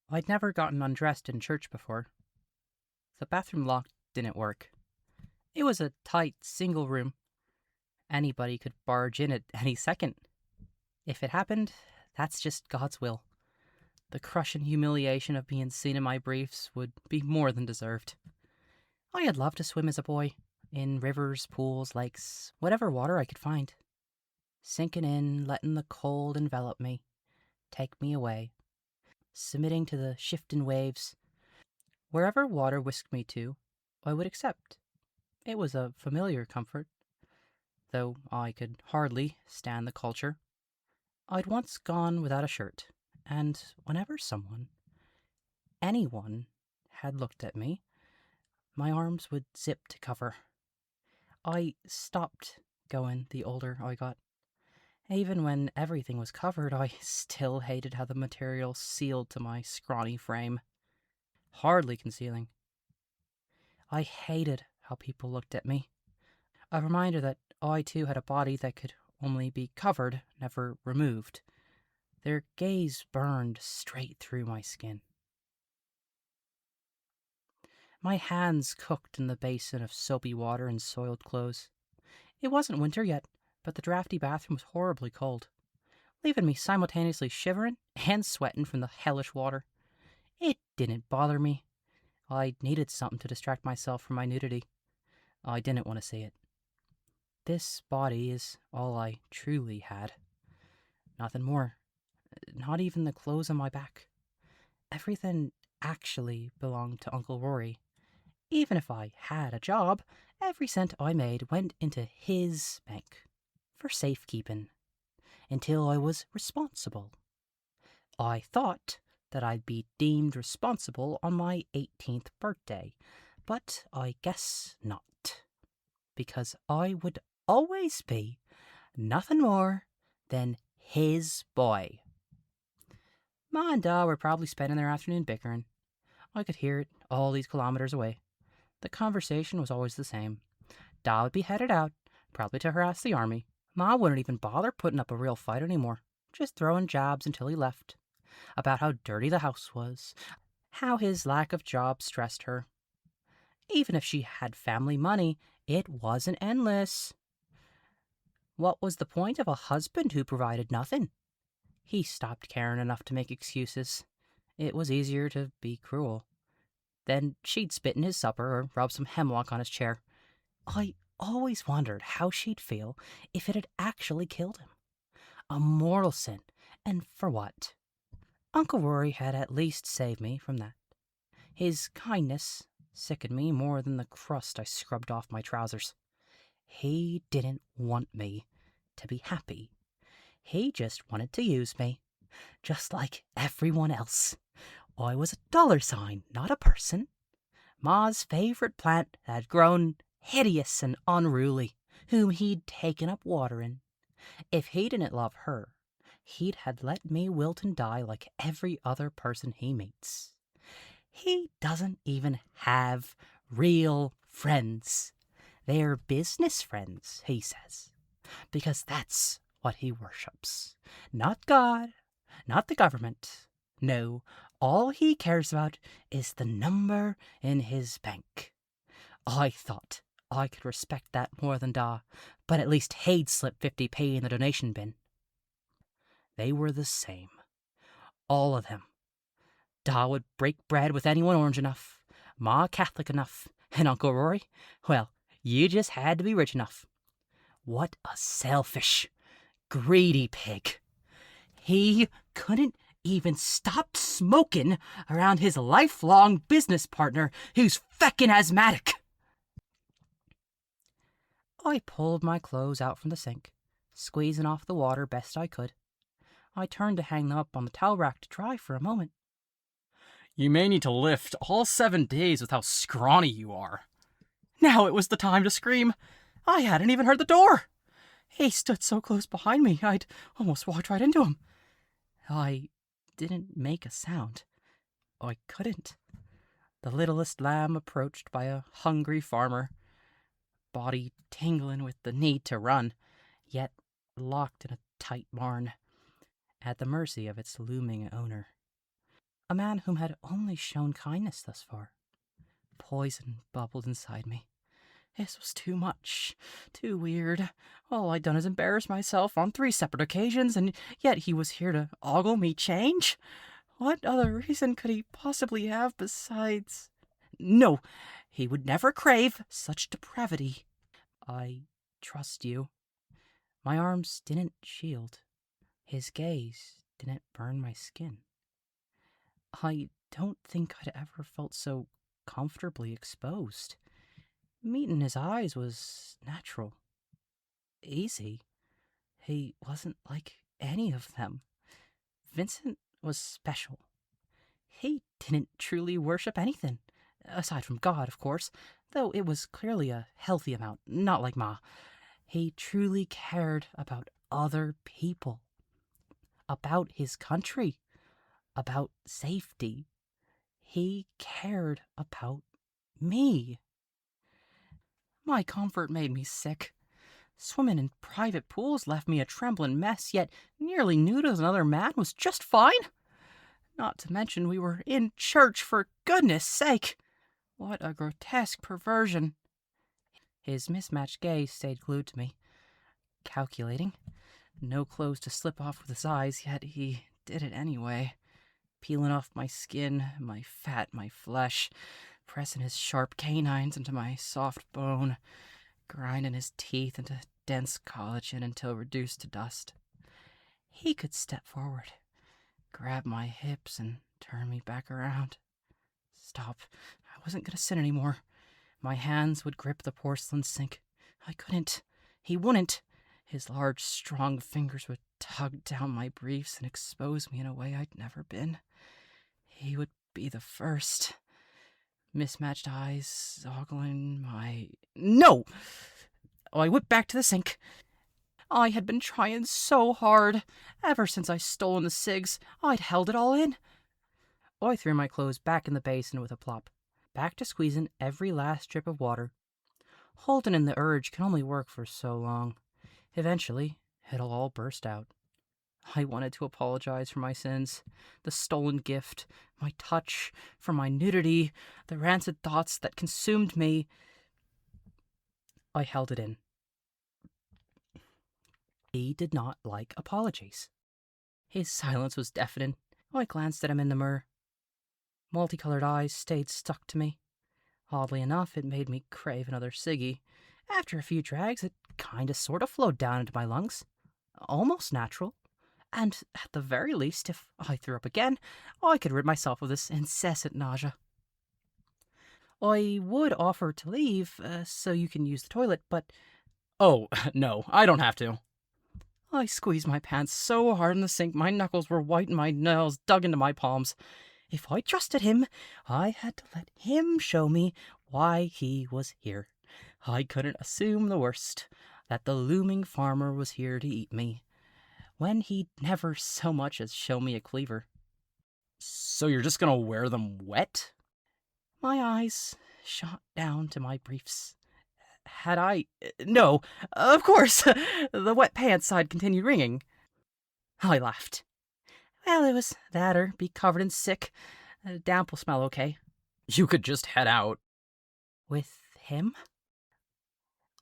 I'd never gotten undressed in church before. The bathroom lock didn't work. It was a tight, single room. Anybody could barge in at any second. If it happened, that's just God's will. The crushing humiliation of being seen in my briefs would be more than deserved. I had loved to swim as a boy, in rivers, pools, lakes, whatever water I could find. Sinking in, letting the cold envelop me, take me away, submitting to the shifting waves. Wherever water whisked me to, I would accept. It was a familiar comfort, though I could hardly stand the culture. I'd once gone without a shirt, and whenever anyone, had looked at me, my arms would zip to cover. I stopped going the older I got. Even when everything was covered, I still hated how the material sealed to my scrawny frame, hardly concealing. I hated how people looked at me. A reminder that I too had a body that could only be covered, never removed. Their gaze burned straight through my skin. My hands cooked in the basin of soapy water and soiled clothes. It wasn't winter yet, but the drafty bathroom was horribly cold, leaving me simultaneously shivering and sweating from the hellish water. It didn't bother me. I needed something to distract myself from my nudity. I didn't want to see it. This body is all I truly had. Nothing more. Not even the clothes on my back. Everything actually belonged to Uncle Rory. Even if I had a job, every cent I made went into his bank for safekeeping until I was responsible. I thought that I'd be deemed responsible on my 18th birthday, but I guess not, because I would always be nothing more than his boy. Ma and Da were probably spending their afternoon bickering. I could hear it all these kilometers away. The conversation was always the same. Da would be headed out, probably to harass the army. Ma wouldn't even bother putting up a real fight anymore, just throwing jabs until he left. About how dirty the house was, how his lack of job stressed her. Even if she had family money, it wasn't endless. What was the point of a husband who provided nothing? He stopped caring enough to make excuses. It was easier to be cruel. Then she'd spit in his supper or rub some hemlock on his chair. I always wondered how she'd feel if it had actually killed him. A mortal sin, and for what? Uncle Rory had at least saved me from that. His kindness sickened me more than the crust I scrubbed off my trousers. He didn't want me to be happy. He just wanted to use me, just like everyone else. I was a dollar sign, not a person. Ma's favorite plant had grown hideous and unruly, whom he'd taken up watering. If he didn't love her, he'd had let me wilt and die like every other person he meets. He doesn't even have real friends. They're business friends, he says, because that's what he worships. Not God, not the government. No, all he cares about is the number in his bank. I thought I could respect that more than Da, but at least he'd slip 50p in the donation bin. They were the same. All of them. Da would break bread with anyone orange enough, Ma Catholic enough, and Uncle Rory, well, you just had to be rich enough. What a selfish, greedy pig. He couldn't even stop smoking around his lifelong business partner who's feckin' asthmatic. I pulled my clothes out from the sink, squeezing off the water best I could. I turned to hang them up on the towel rack to dry for a moment. You may need to lift all 7 days with how scrawny you are. Now it was the time to scream. I hadn't even heard the door. He stood so close behind me, I'd almost walked right into him. I didn't make a sound. I couldn't. The littlest lamb approached by a hungry farmer, body tingling with the need to run, yet locked in a tight barn, at the mercy of its looming owner. a man whom had only shown kindness thus far. Poison bubbled inside me. This was too much, too weird. All I'd done is embarrass myself on 3 separate occasions, and yet he was here to ogle me change? What other reason could he possibly have besides... No, he would never crave such depravity. I trust you. My arms didn't shield. His gaze didn't burn my skin. I don't think I'd ever felt so comfortably exposed. Meeting his eyes was natural. Easy. He wasn't like any of them. Vincent was special. He didn't truly worship anything, aside from God, of course, though it was clearly a healthy amount, not like Ma. He truly cared about other people, about his country, about safety. He cared about me. My comfort made me sick. Swimming in private pools left me a trembling mess, yet nearly nude as another man was just fine. Not to mention we were in church, for goodness sake. What a grotesque perversion. His mismatched gaze stayed glued to me, calculating. No clothes to slip off with his eyes, yet he did it anyway. Peeling off my skin, my fat, my flesh, pressing his sharp canines into my soft bone, grinding his teeth into dense collagen until reduced to dust. He could step forward, grab my hips, and turn me back around. Stop. I wasn't going to sit anymore. My hands would grip the porcelain sink. I couldn't. He wouldn't. His large, strong fingers would tug down my briefs and expose me in a way I'd never been. He would be the first. Mismatched eyes ogling my... No! I whipped back to the sink. I had been trying so hard. Ever since I stolen the cigs, I'd held it all in. I threw my clothes back in the basin with a plop, back to squeezing every last drip of water. Holding in the urge can only work for so long. Eventually, it'll all burst out. I wanted to apologize for my sins, the stolen gift, my touch, for my nudity, the rancid thoughts that consumed me. I held it in. He did not like apologies. His silence was deafening. I glanced at him in the mirror. Multicolored eyes stayed stuck to me. Oddly enough, it made me crave another ciggy. After a few drags, it kinda sorta flowed down into my lungs. Almost natural. And at the very least, if I threw up again, I could rid myself of this incessant nausea. I would offer to leave, so you can use the toilet, but... Oh, no, I don't have to. I squeezed my pants so hard in the sink my knuckles were white and my nails dug into my palms. If I trusted him, I had to let him show me why he was here. I couldn't assume the worst, that the looming farmer was here to eat me, when he'd never so much as show me a cleaver. So you're just gonna wear them wet? My eyes shot down to my briefs. Had I... No, of course, the wet pants side continued ringing. I laughed. Well, it was that or be covered in sick. Damp will smell okay. You could just head out. With him?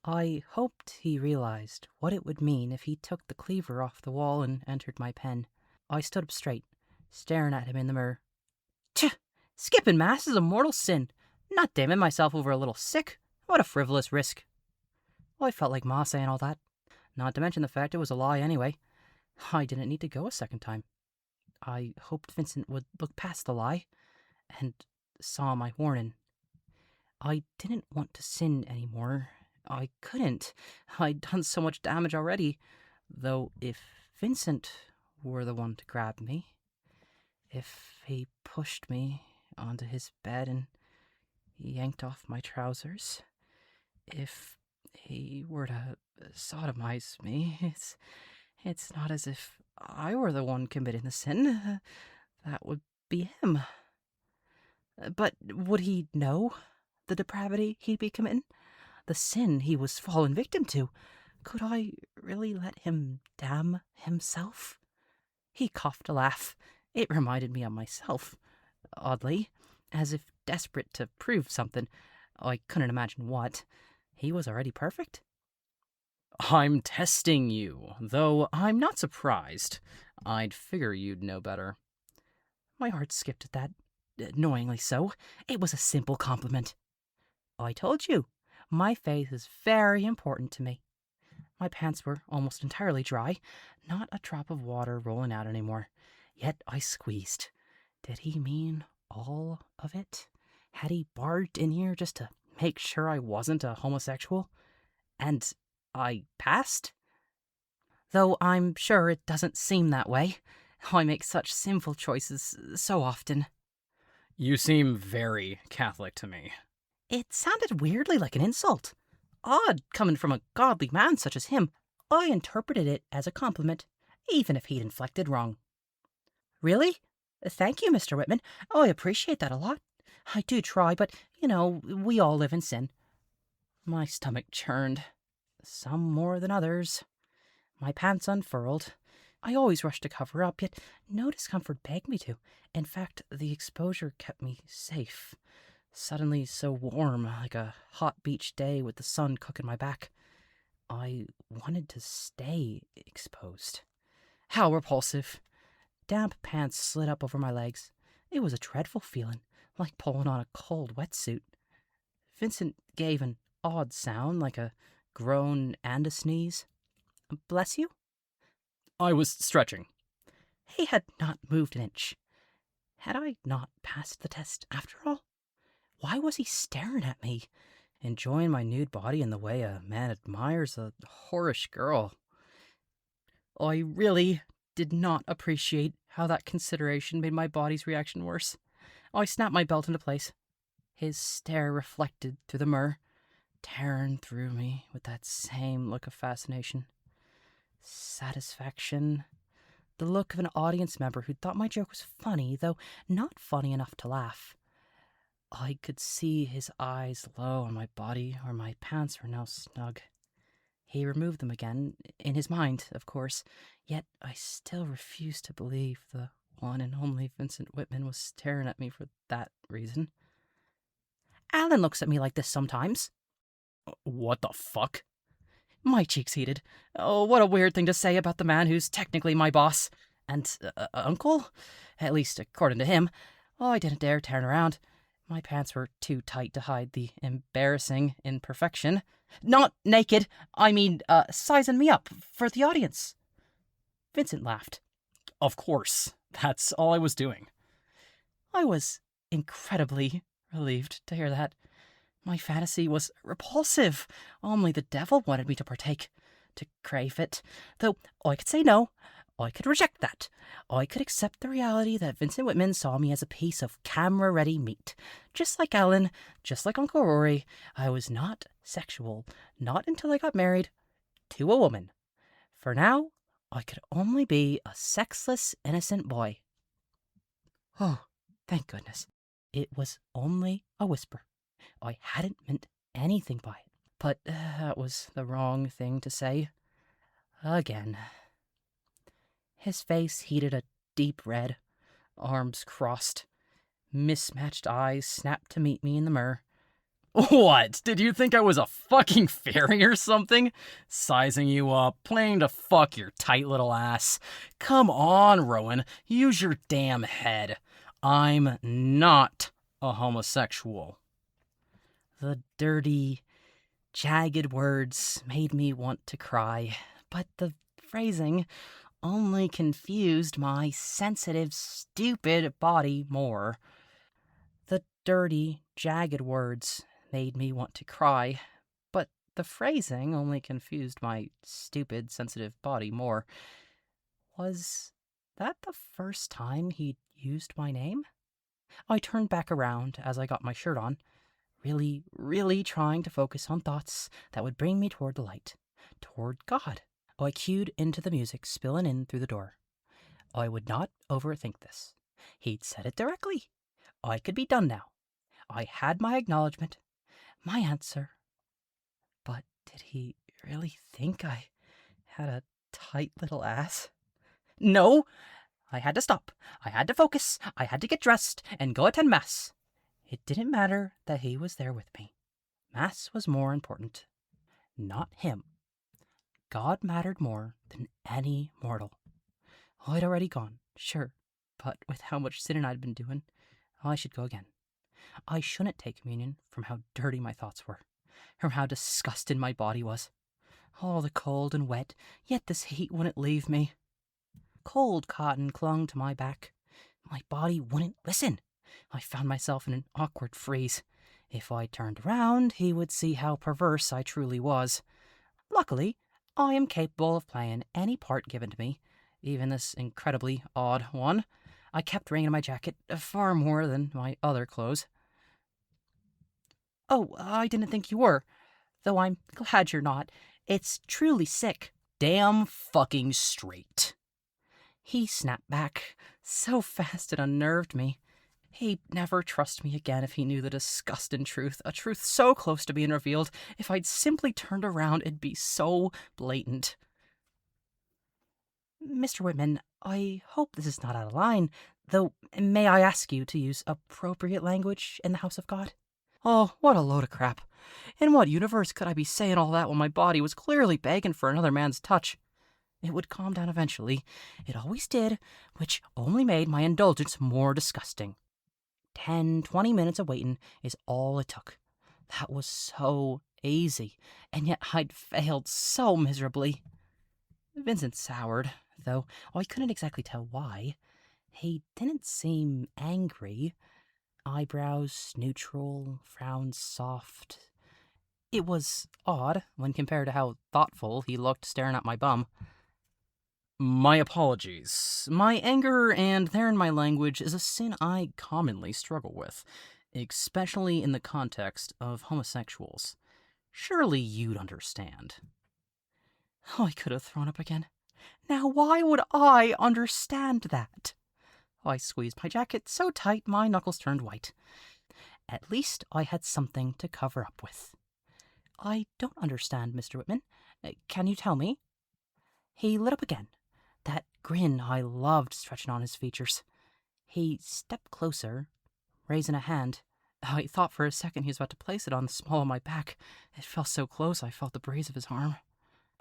I hoped he realized what it would mean if he took the cleaver off the wall and entered my pen. I stood up straight, staring at him in the mirror. Tch! Skipping mass is a mortal sin. Not damning myself over a little sick. What a frivolous risk. I felt like Ma saying all that. Not to mention the fact it was a lie anyway. I didn't need to go a second time. I hoped Vincent would look past the lie and saw my warning. I didn't want to sin anymore. I couldn't. I'd done so much damage already. Though if Vincent were the one to grab me, if he pushed me onto his bed and yanked off my trousers, if he were to sodomize me, it's not as if I were the one committing the sin. That would be him. But would he know the depravity he'd be committing? The sin he was fallen victim to? Could I really let him damn himself? He coughed a laugh. It reminded me of myself. Oddly, as if desperate to prove something. I couldn't imagine what. He was already perfect. I'm testing you, though I'm not surprised. I'd figure you'd know better. My heart skipped at that. Annoyingly so. It was a simple compliment. I told you, my faith is very important to me. My pants were almost entirely dry, not a drop of water rolling out anymore. Yet I squeezed. Did he mean all of it? Had he barged in here just to make sure I wasn't a homosexual? And I passed? Though I'm sure it doesn't seem that way. I make such sinful choices so often. You seem very Catholic to me. It sounded weirdly like an insult. Odd, coming from a godly man such as him. I interpreted it as a compliment, even if he'd inflected wrong. Really? Thank you, Mr. Whitman. I appreciate that a lot. I do try, but, we all live in sin. My stomach churned. Some more than others. My pants unfurled. I always rushed to cover up, yet no discomfort begged me to. In fact, the exposure kept me safe. Suddenly so warm, like a hot beach day with the sun cooking my back. I wanted to stay exposed. How repulsive. Damp pants slid up over my legs. It was a dreadful feeling, like pulling on a cold wetsuit. Vincent gave an odd sound, like a groan and a sneeze. Bless you? I was stretching. He had not moved an inch. Had I not passed the test after all? Why was he staring at me, enjoying my nude body in the way a man admires a whorish girl? I really did not appreciate how that consideration made my body's reaction worse. I snapped my belt into place. His stare reflected through the mirror, tearing through me with that same look of fascination. Satisfaction. The look of an audience member who thought my joke was funny, though not funny enough to laugh. I could see his eyes low on my body where my pants were now snug. He removed them again, in his mind, of course, yet I still refused to believe the one and only Vincent Whitman was staring at me for that reason. Alan looks at me like this sometimes. What the fuck? My cheeks heated. Oh, what a weird thing to say about the man who's technically my boss. And, uncle? At least according to him. Oh, I didn't dare turn around. My pants were too tight to hide the embarrassing imperfection. Not naked, I mean, sizing me up for the audience. Vincent laughed. Of course. That's all I was doing. I was incredibly relieved to hear that. My fantasy was repulsive. Only the devil wanted me to partake, to crave it. Though I could say no. I could reject that. I could accept the reality that Vincent Whitman saw me as a piece of camera-ready meat. Just like Alan, just like Uncle Rory, I was not sexual, not until I got married to a woman. For now, I could only be a sexless, innocent boy. Oh, thank goodness. It was only a whisper. I hadn't meant anything by it, but that was the wrong thing to say. Again. His face heated a deep red, arms crossed, mismatched eyes snapped to meet me in the mirror. What? Did you think I was a fucking fairy or something? Sizing you up, planning to fuck your tight little ass. Come on, Rowan, use your damn head. I'm not a homosexual. The dirty, jagged words made me want to cry, but the phrasing only confused my sensitive, stupid body more. The dirty, jagged words made me want to cry, but the phrasing only confused my stupid, sensitive body more. Was that the first time he'd used my name? I turned back around as I got my shirt on, really trying to focus on thoughts that would bring me toward the light, toward God. I cued into the music spilling in through the door. I would not overthink this. He'd said it directly. I could be done now. I had my acknowledgement, my answer. But did he really think I had a tight little ass? No, I had to stop. I had to focus. I had to get dressed and go attend Mass. It didn't matter that he was there with me. Mass was more important. Not him. God mattered more than any mortal. I'd already gone, sure, but with how much sinning I'd been doing, I should go again. I shouldn't take communion from how dirty my thoughts were, from how disgusted my body was. All the cold and wet, yet this heat wouldn't leave me. Cold cotton clung to my back. My body wouldn't listen. I found myself in an awkward freeze. If I turned around, he would see how perverse I truly was. Luckily, I am capable of playing any part given to me, even this incredibly odd one. I kept wringing my jacket far more than my other clothes. Oh, I didn't think you were, though I'm glad you're not. It's truly sick. Damn fucking straight. He snapped back, so fast it unnerved me. He'd never trust me again if he knew the disgusting truth, a truth so close to being revealed. If I'd simply turned around, it'd be so blatant. Mr. Whitman, I hope this is not out of line, though may I ask you to use appropriate language in the house of God? Oh, what a load of crap. In what universe could I be saying all that when my body was clearly begging for another man's touch? It would calm down eventually. It always did, which only made my indulgence more disgusting. 10-20 minutes of waiting is all it took. That was so easy, and yet I'd failed so miserably. Vincent soured, though I couldn't exactly tell why. He didn't seem angry. Eyebrows neutral, frowns soft. It was odd when compared to how thoughtful he looked staring at my bum. My apologies. My anger and therein my language is a sin I commonly struggle with, especially in the context of homosexuals. Surely you'd understand. I could have thrown up again. Now why would I understand that? I squeezed my jacket so tight my knuckles turned white. At least I had something to cover up with. I don't understand, Mr. Whitman. Can you tell me? He lit up again. That grin I loved stretching on his features. He stepped closer, raising a hand. I thought for a second he was about to place it on the small of my back. It felt so close I felt the breeze of his arm.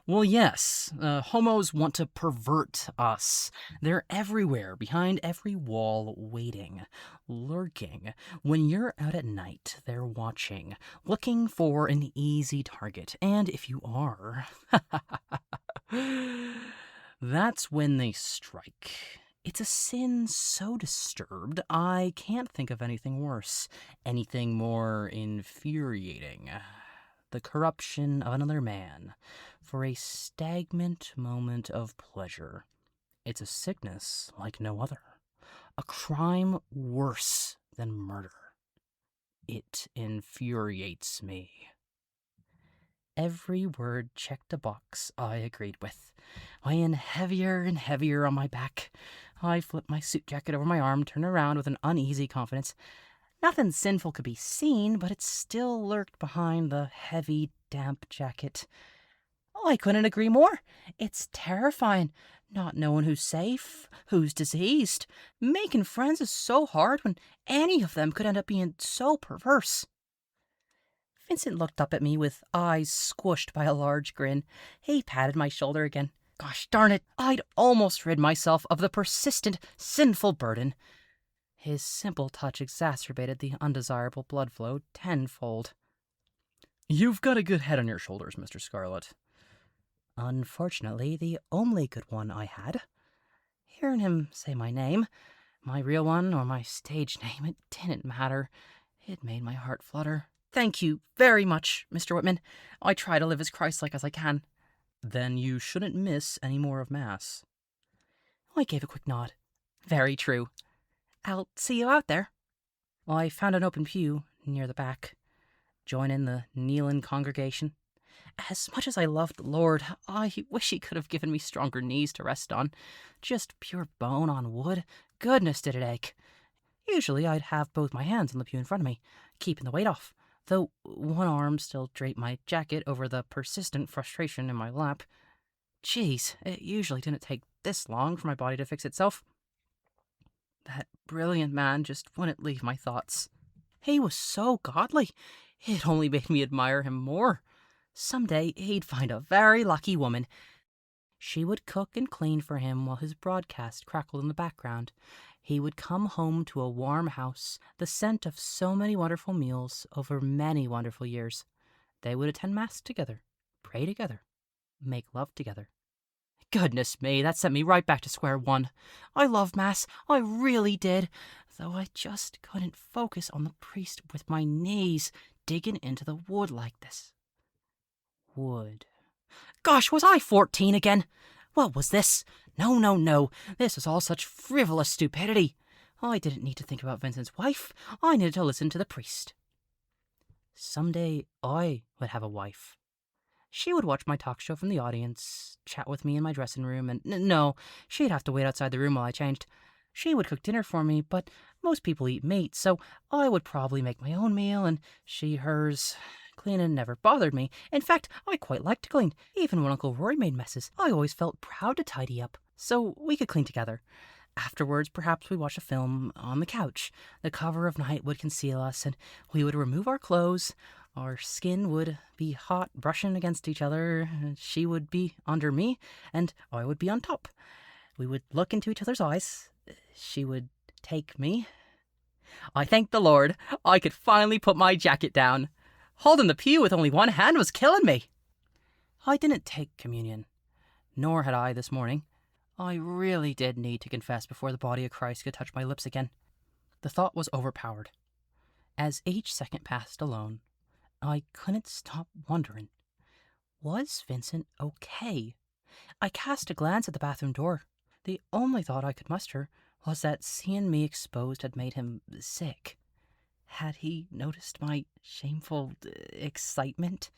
Well, yes, homos want to pervert us. They're everywhere, behind every wall, waiting, lurking. When you're out at night, they're watching, looking for an easy target. And if you are, that's when they strike. It's a sin so disturbed, I can't think of anything worse, anything more infuriating. The corruption of another man for a stagnant moment of pleasure. It's a sickness like no other, a crime worse than murder. It infuriates me. Every word checked a box I agreed with, weighing heavier and heavier on my back. I flipped my suit jacket over my arm, turned around with an uneasy confidence. Nothing sinful could be seen, but it still lurked behind the heavy, damp jacket. I couldn't agree more. It's terrifying, not knowing who's safe, who's diseased. Making friends is so hard when any of them could end up being so perverse. Vincent looked up at me with eyes squished by a large grin. He patted my shoulder again. Gosh darn it, I'd almost rid myself of the persistent, sinful burden. His simple touch exacerbated the undesirable blood flow tenfold. You've got a good head on your shoulders, Mr. Scarlet. Unfortunately, the only good one I had. Hearing him say my name, my real one or my stage name, it didn't matter. It made my heart flutter. Thank you very much, Mr. Whitman. I try to live as Christ-like as I can. Then you shouldn't miss any more of Mass. I gave a quick nod. Very true. I'll see you out there. I found an open pew near the back, joining the kneeling congregation. As much as I loved the Lord, I wish he could have given me stronger knees to rest on. Just pure bone on wood. Goodness, did it ache. Usually I'd have both my hands on the pew in front of me, keeping the weight off, though one arm still draped my jacket over the persistent frustration in my lap. Jeez, it usually didn't take this long for my body to fix itself. That brilliant man just wouldn't leave my thoughts. He was so godly, it only made me admire him more. Someday he'd find a very lucky woman. She would cook and clean for him while his broadcast crackled in the background. He would come home to a warm house, the scent of so many wonderful meals over many wonderful years. They would attend Mass together, pray together, make love together. Goodness me, that sent me right back to square one. I love Mass, I really did, though I just couldn't focus on the priest with my knees digging into the wood like this. Wood. Gosh, was I 14 again? What was this? No. This was all such frivolous stupidity. I didn't need to think about Vincent's wife. I needed to listen to the priest. Someday I would have a wife. She would watch my talk show from the audience, chat with me in my dressing room, and no, she'd have to wait outside the room while I changed. She would cook dinner for me, but most people eat meat, so I would probably make my own meal, and she hers. Cleaning never bothered me. In fact, I quite liked to clean. Even when Uncle Rory made messes, I always felt proud to tidy up, so we could clean together. Afterwards, perhaps we'd watch a film on the couch. The cover of night would conceal us, and we would remove our clothes. Our skin would be hot, brushing against each other. She would be under me, and I would be on top. We would look into each other's eyes. She would take me. I thanked the Lord. I could finally put my jacket down. Holding the pew with only one hand was killing me. I didn't take communion, nor had I this morning. I really did need to confess before the body of Christ could touch my lips again. The thought was overpowered. As each second passed alone, I couldn't stop wondering, was Vincent okay? I cast a glance at the bathroom door. The only thought I could muster was that seeing me exposed had made him sick. Had he noticed my shameful excitement?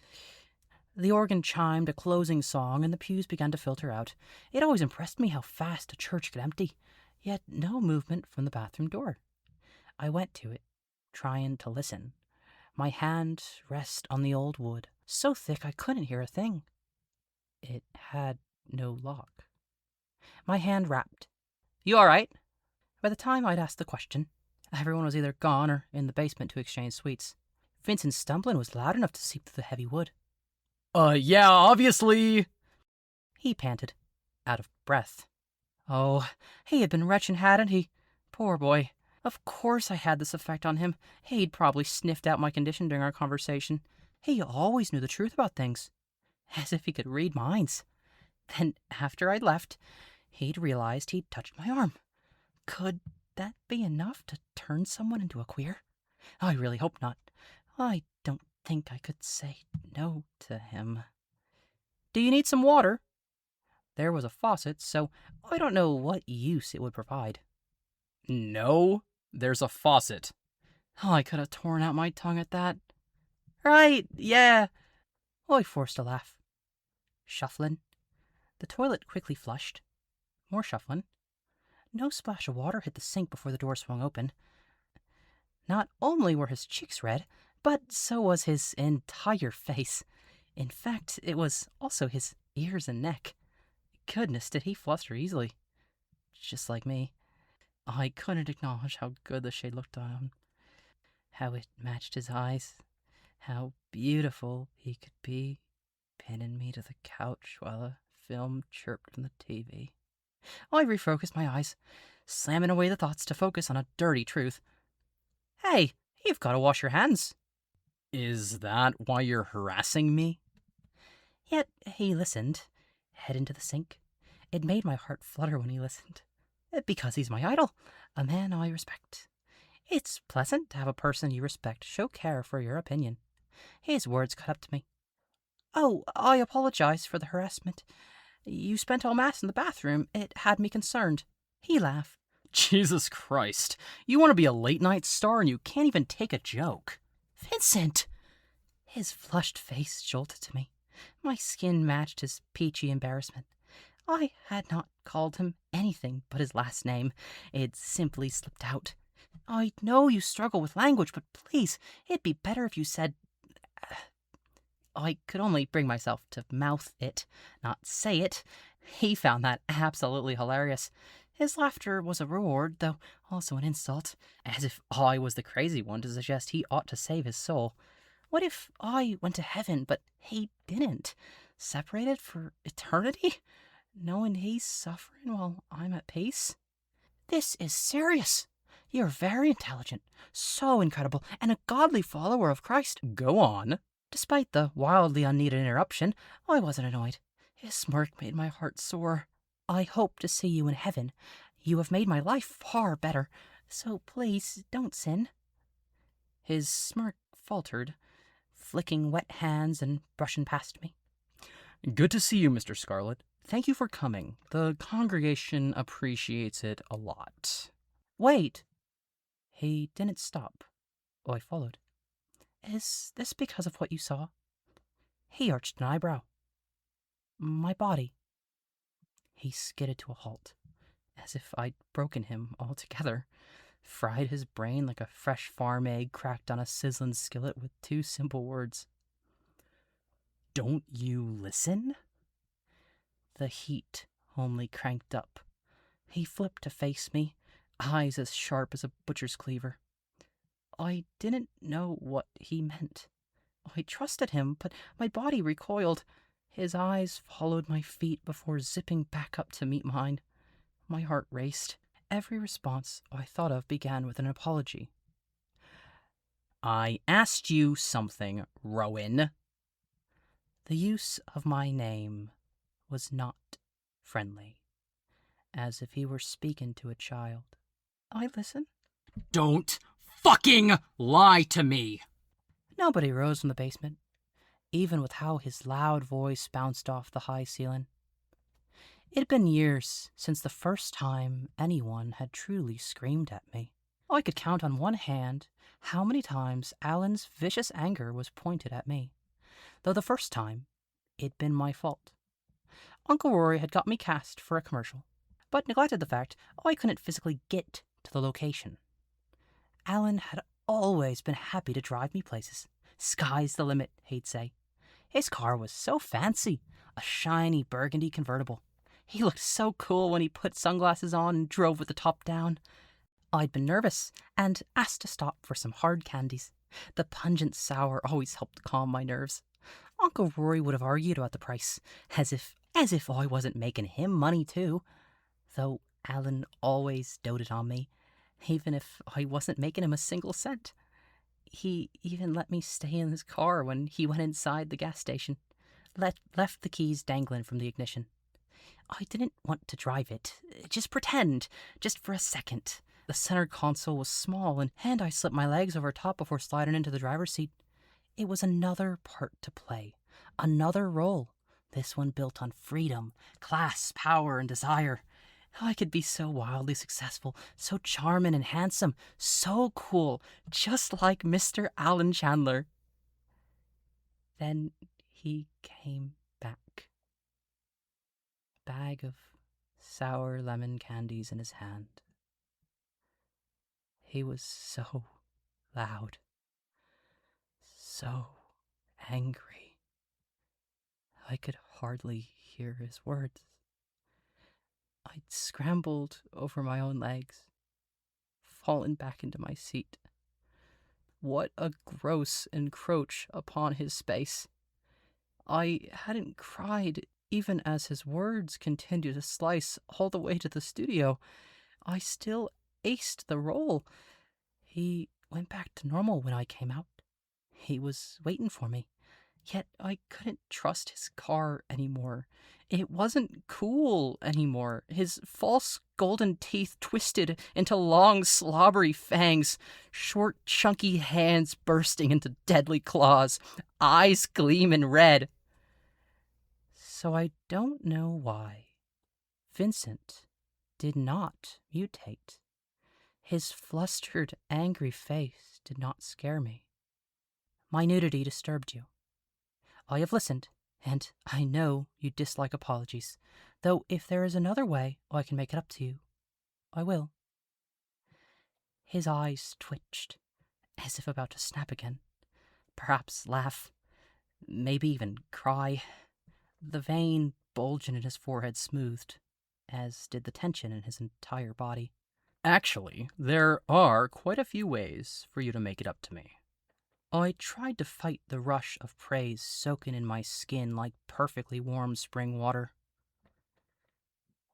The organ chimed a closing song, and the pews began to filter out. It always impressed me how fast a church could empty, yet no movement from the bathroom door. I went to it, trying to listen. My hand rested on the old wood, so thick I couldn't hear a thing. It had no lock. My hand rapped. You all right? By the time I'd asked the question, everyone was either gone or in the basement to exchange sweets. Vincent's stumbling was loud enough to seep through the heavy wood. Yeah, obviously. He panted, out of breath. Oh, he had been retching, hadn't he? Poor boy. Of course I had this effect on him. He'd probably sniffed out my condition during our conversation. He always knew the truth about things. As if he could read minds. Then, after I'd left, he'd realized he'd touched my arm. Could that be enough to turn someone into a queer? I really hope not. I don't think I could say no to him. Do you need some water? There was a faucet, so I don't know what use it would provide. No, there's a faucet. I could have torn out my tongue at that. Right, yeah. I forced a laugh. Shuffling. The toilet quickly flushed. More shuffling. No splash of water hit the sink before the door swung open. Not only were his cheeks red, but so was his entire face. In fact, it was also his ears and neck. Goodness, did he fluster easily. Just like me. I couldn't acknowledge how good the shade looked on him. How it matched his eyes. How beautiful he could be, pinning me to the couch while a film chirped from the TV. I refocused my eyes, slamming away the thoughts to focus on a dirty truth. Hey, you've got to wash your hands. Is that why you're harassing me? Yet he listened, head into the sink. It made my heart flutter when he listened. Because he's my idol, a man I respect. It's pleasant to have a person you respect show care for your opinion. His words cut up to me. Oh, I apologize for the harassment. You spent all Mass in the bathroom. It had me concerned. He laughed. Jesus Christ. You want to be a late-night star and you can't even take a joke. Vincent! His flushed face jolted to me. My skin matched his peachy embarrassment. I had not called him anything but his last name. It simply slipped out. I know you struggle with language, but please, it'd be better if you said... I could only bring myself to mouth it, not say it. He found that absolutely hilarious. His laughter was a reward, though also an insult, as if I was the crazy one to suggest he ought to save his soul. What if I went to heaven, but he didn't? Separated for eternity? Knowing he's suffering while I'm at peace? This is serious. You're very intelligent, so incredible, and a godly follower of Christ. Go on. Despite the wildly unneeded interruption, I wasn't annoyed. His smirk made my heart sore. I hope to see you in heaven. You have made my life far better, so please don't sin. His smirk faltered, flicking wet hands and brushing past me. Good to see you, Mr. Scarlet. Thank you for coming. The congregation appreciates it a lot. Wait. He didn't stop. I followed. Is this because of what you saw? He arched an eyebrow. My body. He skidded to a halt, as if I'd broken him altogether, fried his brain like a fresh farm egg cracked on a sizzling skillet with two simple words. Don't you listen? The heat only cranked up. He flipped to face me, eyes as sharp as a butcher's cleaver. I didn't know what he meant. I trusted him, but my body recoiled. His eyes followed my feet before zipping back up to meet mine. My heart raced. Every response I thought of began with an apology. I asked you something, Rowan. The use of my name was not friendly, as if he were speaking to a child. I listened. Don't fucking lie to me! Nobody rose from the basement, even with how his loud voice bounced off the high ceiling. It had been years since the first time anyone had truly screamed at me. I could count on one hand how many times Alan's vicious anger was pointed at me, though the first time it'd been my fault. Uncle Rory had got me cast for a commercial, but neglected the fact I couldn't physically get to the location. Alan had always been happy to drive me places. Sky's the limit, he'd say. His car was so fancy, a shiny burgundy convertible. He looked so cool when he put sunglasses on and drove with the top down. I'd been nervous and asked to stop for some hard candies. The pungent sour always helped calm my nerves. Uncle Rory would have argued about the price, as if I wasn't making him money too. Though Alan always doted on me, even if I wasn't making him a single cent. He even let me stay in his car when he went inside the gas station. Left the keys dangling from the ignition. I didn't want to drive it. Just pretend, just for a second. The center console was small, and I slipped my legs over top before sliding into the driver's seat. It was another part to play, another role, this one built on freedom, class, power, and desire. I could be so wildly successful, so charming and handsome, so cool, just like Mr. Alan Chandler. Then he came back. A bag of sour lemon candies in his hand. He was so loud, so angry. I could hardly hear his words. I'd scrambled over my own legs, fallen back into my seat. What a gross encroach upon his space. I hadn't cried even as his words continued to slice all the way to the studio. I still aced the role. He went back to normal when I came out. He was waiting for me. Yet I couldn't trust his car anymore. It wasn't cool anymore. His false golden teeth twisted into long, slobbery fangs, short, chunky hands bursting into deadly claws, eyes gleaming red. So I don't know why Vincent did not mutate. His flustered, angry face did not scare me. My nudity disturbed you. I have listened, and I know you dislike apologies, though if there is another way I can make it up to you, I will. His eyes twitched, as if about to snap again, perhaps laugh, maybe even cry. The vein bulging in his forehead smoothed. as did the tension in his entire body. Actually, there are quite a few ways for you to make it up to me. I tried to fight the rush of praise soaking in my skin like perfectly warm spring water.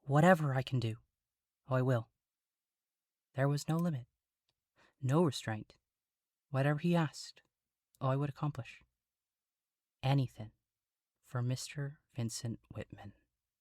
Whatever I can do, I will. There was no limit, no restraint. Whatever he asked, I would accomplish. Anything for Mr. Vincent Whitman.